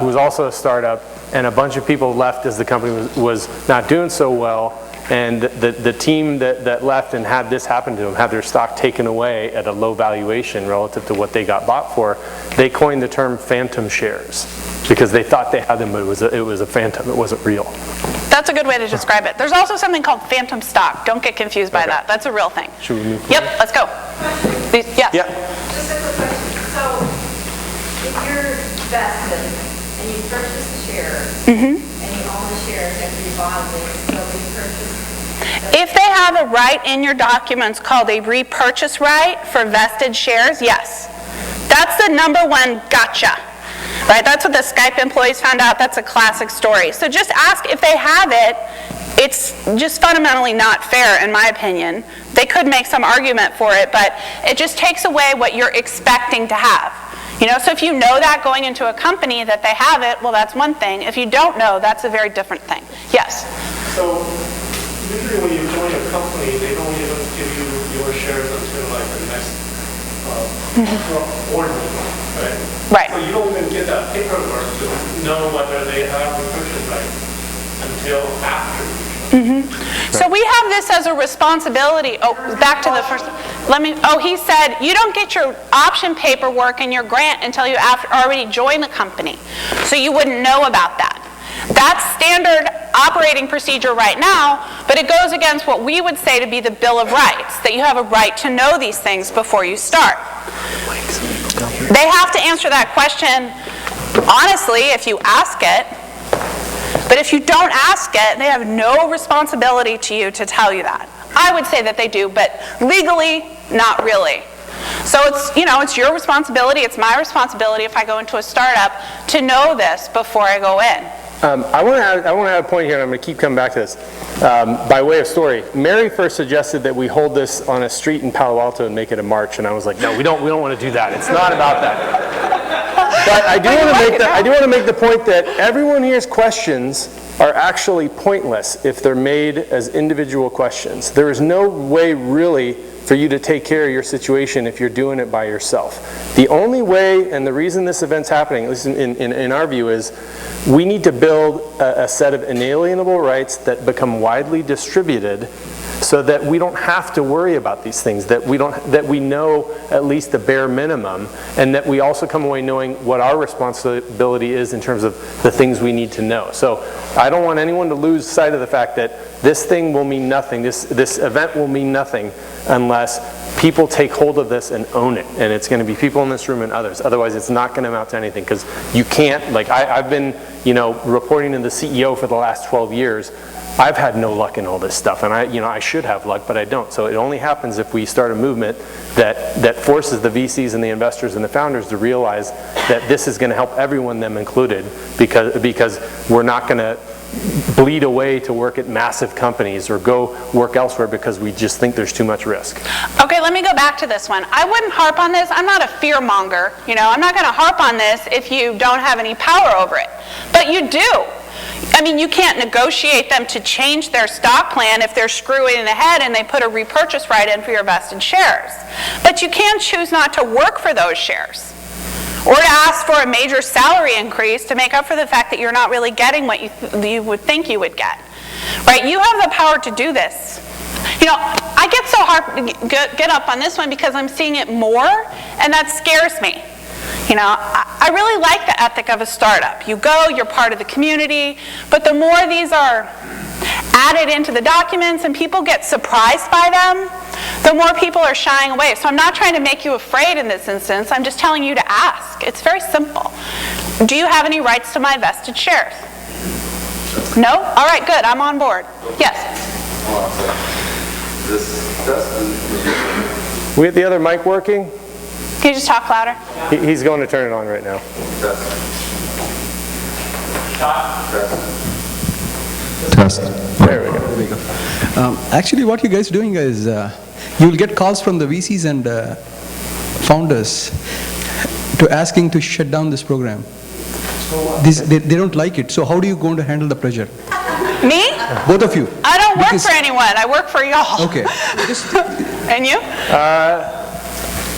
who was also a startup, and a bunch of people left as the company was not doing so well. And the team that left and had this happen to them, had their stock taken away at a low valuation relative to what they got bought for, they coined the term phantom shares because they thought they had them, but it was a phantom, it wasn't real. That's a good way to describe it. There's also something called phantom stock. Don't get confused by that. That's a real thing. Should we move Yep, let's go. Yes? Yeah. Just a quick question. So, if you're vested and you purchase the shares, and you own the shares after you bought them, so you purchase. If they have a right in your documents called a repurchase right for vested shares, yes. That's the number one gotcha. Right? That's what the Skype employees found out. That's a classic story. So just ask if they have it. It's just fundamentally not fair, in my opinion. They could make some argument for it, but it just takes away what you're expecting to have. You know, so if you know that going into a company that they have it, well, that's one thing. If you don't know, that's a very different thing. Yes? So usually when you join a company, they don't even give you your shares until like the next board meeting, right? Right. So you don't even get that paperwork to know whether they have the purchase right until after. So we have this as a responsibility. Oh, back to the first. He said you don't get your option paperwork and your grant until you already joined the company. So you wouldn't know about that. That's standard operating procedure right now, but it goes against what we would say to be the Bill of Rights, that you have a right to know these things before you start. They have to answer that question honestly if you ask it, but if you don't ask it, they have no responsibility to you to tell you that. I would say that they do, but legally, not really. So it's, you know, it's your responsibility, it's my responsibility if I go into a startup to know this before I go in. I want to add a point here, and I'm going to keep coming back to this. By way of story, Mary first suggested that we hold this on a street in Palo Alto and make it a march, and I was like, no, we don't want to do that. It's not about that. But I do want to make the point that everyone here's questions are actually pointless if they're made as individual questions. There is no way really for you to take care of your situation if you're doing it by yourself. The only way, and the reason this event's happening, at least in our view, is we need to build a set of inalienable rights that become widely distributed so that we don't have to worry about these things, that we know at least the bare minimum, and that we also come away knowing what our responsibility is in terms of the things we need to know. So I don't want anyone to lose sight of the fact that this thing will mean nothing, this event will mean nothing unless people take hold of this and own it. And it's going to be people in this room and others. Otherwise, it's not going to amount to anything, because you can't, like I've been, reporting to the CEO for the last 12 years. I've had no luck in all this stuff, and I should have luck, but I don't. So it only happens if we start a movement that forces the VCs and the investors and the founders to realize that this is going to help everyone, them included, because we're not going to bleed away to work at massive companies or go work elsewhere because we just think there's too much risk. Okay, let me go back to this one. I wouldn't harp on this. I'm not a fear monger. I'm not going to harp on this if you don't have any power over it. But you do. I mean, you can't negotiate them to change their stock plan if they're screwing ahead and they put a repurchase right in for your vested shares. But you can choose not to work for those shares, or to ask for a major salary increase to make up for the fact that you're not really getting what you would think you would get. Right? You have the power to do this. I get so get up on this one because I'm seeing it more, and that scares me. I really like the ethic of a startup. You go, you're part of the community, but the more these are added into the documents and people get surprised by them, the more people are shying away. So I'm not trying to make you afraid in this instance. I'm just telling you to ask. It's very simple. Do you have any rights to my vested shares? No? All right, good. I'm on board. Yes? We get the other mic working? Can you just talk louder? He's going to turn it on right now. Test. There we go. There we go. Actually, what you guys are doing is you will get calls from the VCs and founders to asking to shut down this program. They don't like it. So how do you going to handle the pressure? Me? Both of you. I don't work for anyone. I work for y'all. Okay. And you?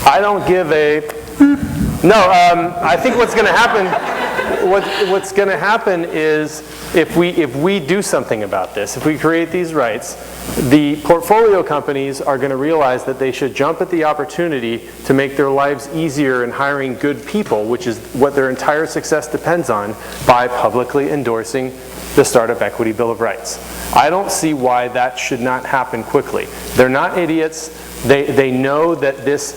I don't give a... No, I think what's going to happen... What's going to happen is if we do something about this, if we create these rights, the portfolio companies are going to realize that they should jump at the opportunity to make their lives easier in hiring good people, which is what their entire success depends on, by publicly endorsing the Startup Equity Bill of Rights. I don't see why that should not happen quickly. They're not idiots. They know that this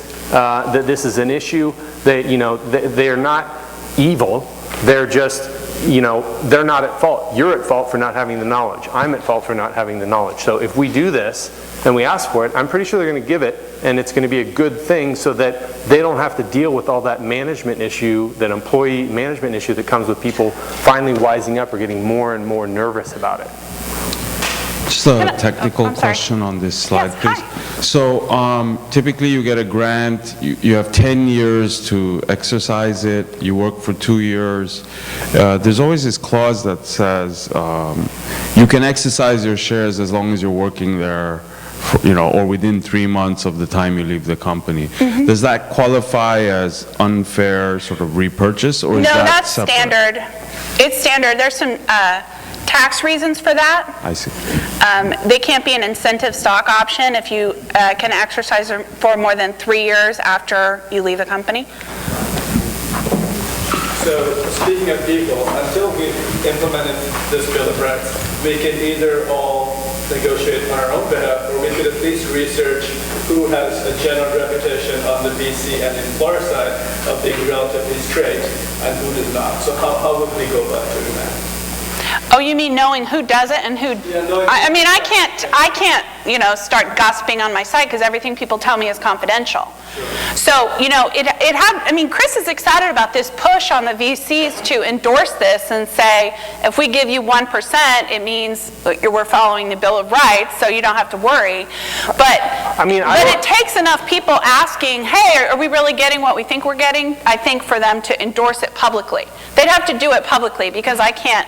is an issue. They're not evil. They're just, they're not at fault. You're at fault for not having the knowledge. I'm at fault for not having the knowledge. So if we do this and we ask for it, I'm pretty sure they're going to give it, and it's going to be a good thing so that they don't have to deal with all that management issue, that employee management issue that comes with people finally wising up or getting more and more nervous about it. Just a technical question on this slide, yes, please. Hi. So typically you get a grant, you have 10 years to exercise it, you work for 2 years. There's always this clause that says you can exercise your shares as long as you're working there, or within 3 months of the time you leave the company. Mm-hmm. Does that qualify as unfair sort of repurchase, or is that that's separate? Standard. It's standard. There's some tax reasons for that. I see. They can't be an incentive stock option if you can exercise them for more than 3 years after you leave the company. So speaking of people, until we've implemented this Bill of Rights, we can either all negotiate on our own behalf, or we could at least research who has a general reputation on the VC and employer side of being relatively straight and who does not. So how would we go about doing that? Oh, you mean knowing who does it and who? Yeah, I can't, start gossiping on my site because everything people tell me is confidential. So, Chris is excited about this push on the VCs to endorse this and say, if we give you 1%, it means we're following the Bill of Rights, so you don't have to worry. But it takes enough people asking, hey, are we really getting what we think we're getting? I think for them to endorse it publicly. They'd have to do it publicly because I can't.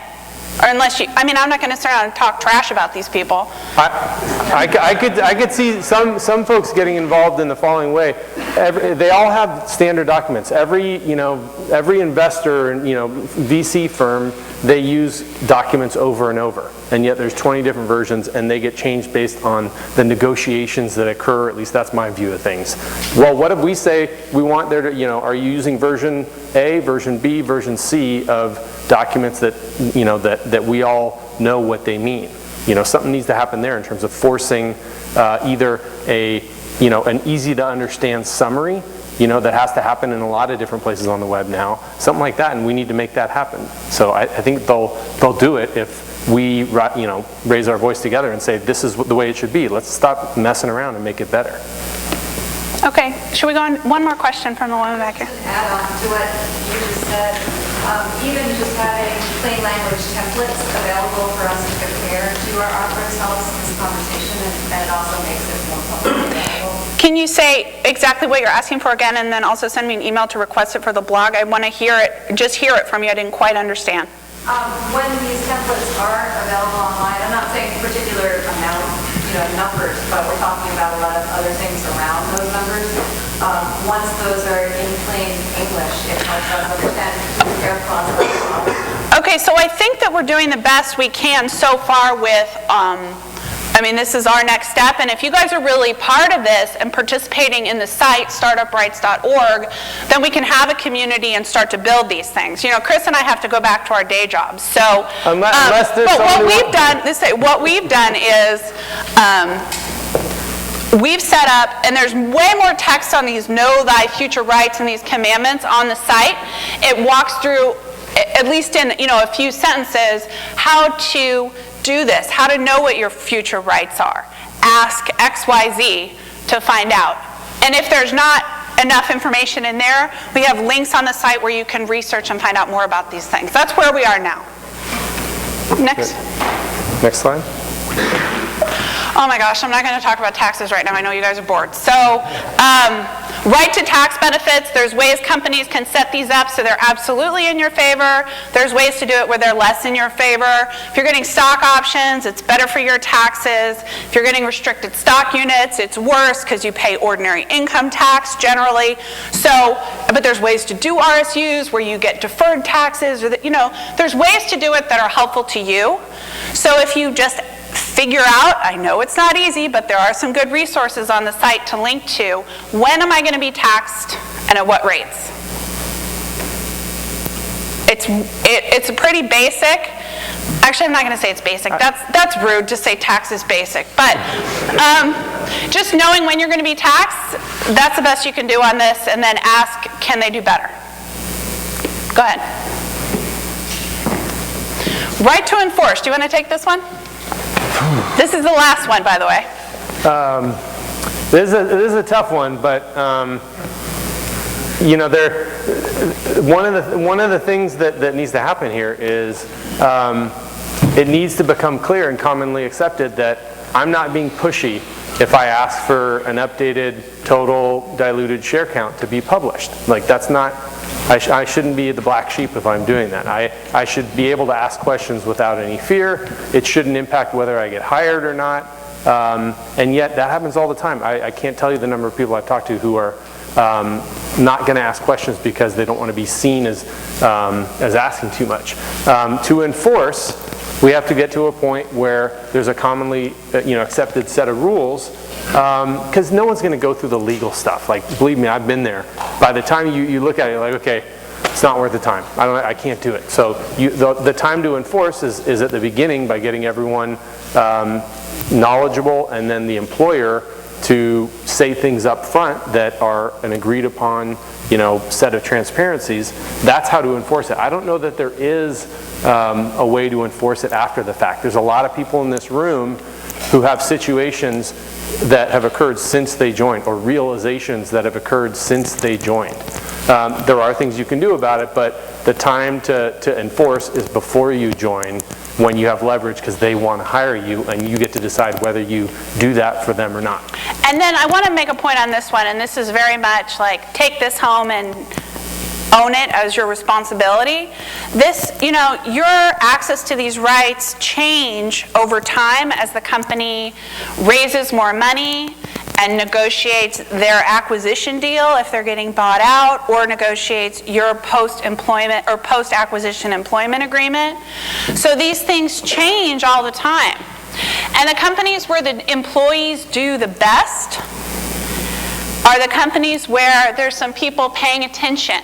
Or unless you, I'm not going to start and talk trash about these people. I could see some folks getting involved in the following way. They all have standard documents. Every investor and VC firm, they use documents over and over, and yet there's 20 different versions, and they get changed based on the negotiations that occur. At least that's my view of things. Well, what if we say we want there to, are you using version A, version B, version C of documents that that we all know what they mean? Something needs to happen there in terms of forcing either a an easy-to-understand summary, that has to happen in a lot of different places on the web now, something like that, and we need to make that happen. So I think they'll do it if we raise our voice together and say, this is the way it should be. Let's stop messing around and make it better. Okay, should we go on? One more question from the woman back here. Add on to what you just said, even just having plain language templates available for us to compare to our ourselves in this conversation, and it also makes it more publicly available. Can you say exactly what you're asking for again, and then also send me an email to request it for the blog? I want to hear it, just hear it from you. I didn't quite understand. When these templates are available online, I'm not saying particular amount, numbers, but we're talking about a lot of other things around those numbers. Once those are in plain English, it helps us understand their clauses. Okay, so I think that we're doing the best we can so far with, this is our next step, and if you guys are really part of this and participating in the site, startuprights.org, then we can have a community and start to build these things. Chris and I have to go back to our day jobs, so, unless there's but what somebody we've done is, we've set up, and there's way more text on these know thy future rights and these commandments on the site. It walks through, at least in a few sentences, how to do this, how to know what your future rights are. Ask XYZ to find out. And if there's not enough information in there, we have links on the site where you can research and find out more about these things. That's where we are now. Next. Next slide. Oh my gosh, I'm not going to talk about taxes right now. I know you guys are bored. So, right to tax benefits, there's ways companies can set these up so they're absolutely in your favor. There's ways to do it where they're less in your favor. If you're getting stock options, it's better for your taxes. If you're getting restricted stock units, it's worse because you pay ordinary income tax generally. So, but there's ways to do RSUs where you get deferred taxes, or there's ways to do it that are helpful to you. So if you just figure out, I know it's not easy, but there are some good resources on the site to link to, when am I going to be taxed and at what rates? It's a pretty basic, actually I'm not going to say it's basic, that's rude to say tax is basic, but just knowing when you're going to be taxed, that's the best you can do on this, and then ask, can they do better? Go ahead. Right to enforce, do you want to take this one? This is the last one, by the way. This is a tough one, but one of the things that needs to happen here is it needs to become clear and commonly accepted that I'm not being pushy if I ask for an updated total diluted share count to be published. Like, that's not. I shouldn't be the black sheep if I'm doing that. I should be able to ask questions without any fear. It shouldn't impact whether I get hired or not. And yet that happens all the time. I can't tell you the number of people I've talked to who are not going to ask questions because they don't want to be seen as asking too much. To enforce, we have to get to a point where there's a commonly accepted set of rules. Because no one's going to go through the legal stuff. Like, believe me, I've been there. By the time you look at it, you're like, okay, it's not worth the time. I can't do it. So the time to enforce is at the beginning by getting everyone knowledgeable, and then the employer to say things up front that are an agreed upon set of transparencies. That's how to enforce it. I don't know that there is a way to enforce it after the fact. There's a lot of people in this room who have situations that have occurred since they joined, or realizations that have occurred since they joined. There are things you can do about it, but the time to enforce is before you join, when you have leverage because they want to hire you, and you get to decide whether you do that for them or not. And then I want to make a point on this one, and this is very much like, take this home and own it as your responsibility. This, your access to these rights change over time as the company raises more money and negotiates their acquisition deal if they're getting bought out, or negotiates your post-employment or post-acquisition employment agreement. So these things change all the time. And the companies where the employees do the best are the companies where there's some people paying attention.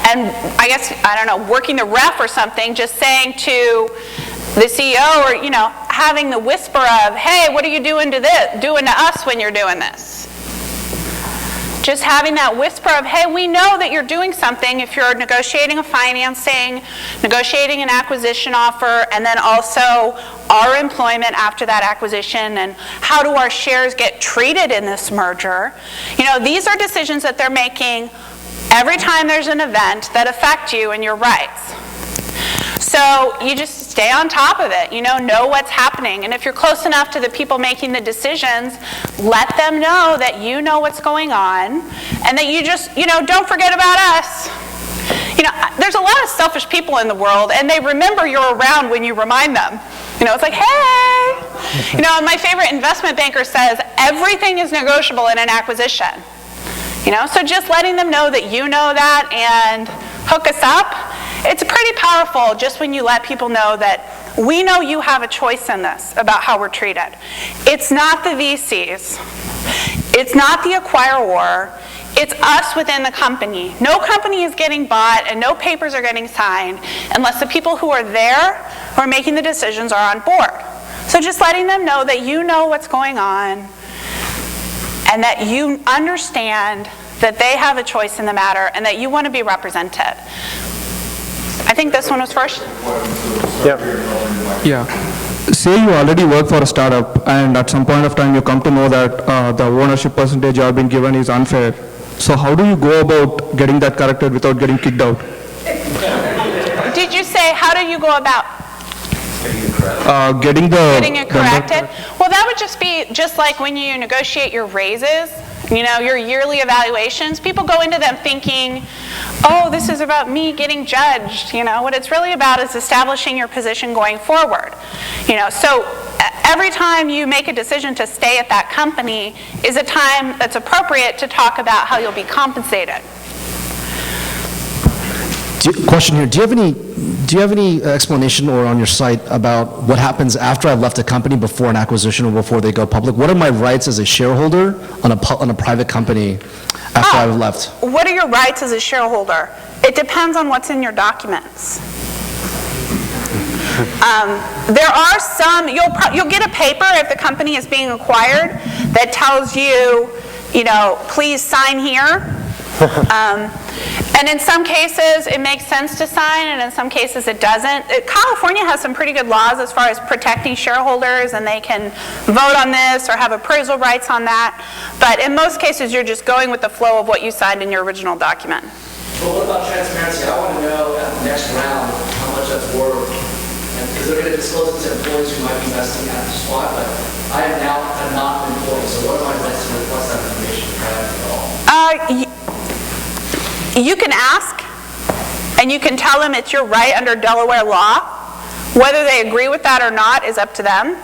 And I guess, working the ref or something, just saying to the CEO, or having the whisper of, hey, what are you doing to us when you're doing this? Just having that whisper of, hey, we know that you're doing something if you're negotiating a financing, negotiating an acquisition offer, and then also our employment after that acquisition, and how do our shares get treated in this merger. You know, these are decisions that they're making every time there's an event that affect you and your rights. So you just stay on top of it, know what's happening. And if you're close enough to the people making the decisions, let them know that you know what's going on and that you just, don't forget about us. There's a lot of selfish people in the world, and they remember you're around when you remind them. It's like, hey! My favorite investment banker says, everything is negotiable in an acquisition. So just letting them know that you know that and hook us up. It's pretty powerful just when you let people know that we know you have a choice in this about how we're treated. It's not the VCs. It's not the acquirer. It's us within the company. No company is getting bought and no papers are getting signed unless the people who are there, who are making the decisions, are on board. So just letting them know that you know what's going on and that you understand that they have a choice in the matter and that you want to be represented. I think this one was first. Yeah. Say you already work for a startup and at some point of time you come to know that the ownership percentage you have been given is unfair. So how do you go about getting that corrected without getting kicked out? Did you say, how do you go about getting it corrected? Well, that would just be just like when you negotiate your raises, your yearly evaluations. People go into them thinking, oh, this is about me getting judged. What it's really about is establishing your position going forward. So every time you make a decision to stay at that company is a time that's appropriate to talk about how you'll be compensated. Question here, do you have any explanation or on your site about what happens after I've left a company before an acquisition or before they go public? What are my rights as a shareholder on a private company after I've left? What are your rights as a shareholder? It depends on what's in your documents. There are some, you'll get a paper if the company is being acquired that tells you, please sign here. And in some cases, it makes sense to sign, and in some cases, it doesn't. California has some pretty good laws as far as protecting shareholders, and they can vote on this or have appraisal rights on that. But in most cases, you're just going with the flow of what you signed in your original document. Well, what about transparency? I want to know at the next round how much that's worth, because they're going to disclose it to employees who might be investing at the spot, but I am now not an employee, so what am I rights to request that information at all? You can ask, and you can tell them it's your right under Delaware law. Whether they agree with that or not is up to them.